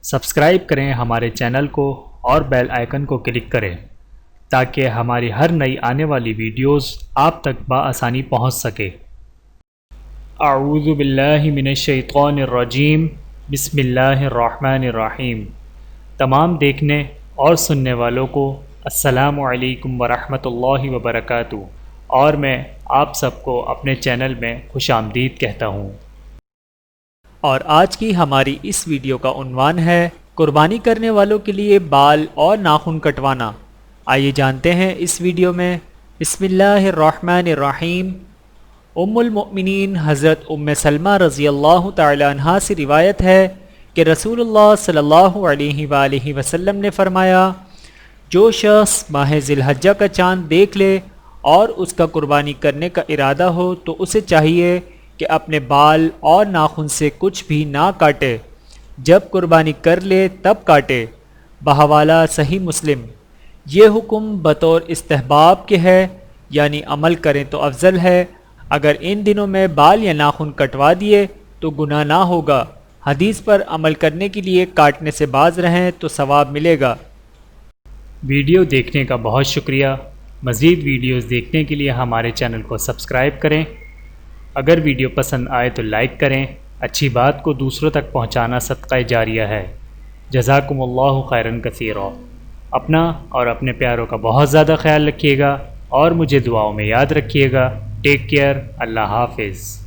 Subscribe کریں ہمارے channel کو اور بیل آئیکن کو کلک کریں تاکہ ہماری ہر نئی آنے والی ویڈیوز آپ تک بآسانی پہنچ سکے۔ اعوذ باللہ من الشیطان الرجیم، بسم اللہ الرحمن الرحیم۔ تمام دیکھنے اور سننے والوں کو السلام علیکم ورحمۃ اللہ وبرکاتہ، اور میں آپ سب کو اپنے چینل میں خوش آمدید کہتا ہوں۔ اور آج کی ہماری اس ویڈیو کا عنوان ہے قربانی کرنے والوں کے لیے بال اور ناخن کٹوانا۔ آئیے جانتے ہیں اس ویڈیو میں۔ بسم اللہ الرحمن الرحیم۔ ام المؤمنین حضرت ام سلمہ رضی اللہ تعالی عنہا سے روایت ہے کہ رسول اللہ صلی اللہ علیہ وآلہ وسلم نے فرمایا، جو شخص ماہ ذی الحجہ کا چاند دیکھ لے اور اس کا قربانی کرنے کا ارادہ ہو تو اسے چاہیے کہ اپنے بال اور ناخن سے کچھ بھی نہ کاٹے، جب قربانی کر لے تب کاٹے۔ بحوالہ صحیح مسلم۔ یہ حکم بطور استحباب کے ہے، یعنی عمل کریں تو افضل ہے۔ اگر ان دنوں میں بال یا ناخن کٹوا دیے تو گناہ نہ ہوگا۔ حدیث پر عمل کرنے کے لیے کاٹنے سے باز رہیں تو ثواب ملے گا۔ ویڈیو دیکھنے کا بہت شکریہ۔ مزید ویڈیوز دیکھنے کے لیے ہمارے چینل کو سبسکرائب کریں۔ اگر ویڈیو پسند آئے تو لائک کریں۔ اچھی بات کو دوسروں تک پہنچانا صدقہ جاریہ ہے۔ جزاکم اللہ خیرا کثیرا۔ اپنا اور اپنے پیاروں کا بہت زیادہ خیال رکھیے گا اور مجھے دعاؤں میں یاد رکھیے گا۔ Take care. اللہ حافظ۔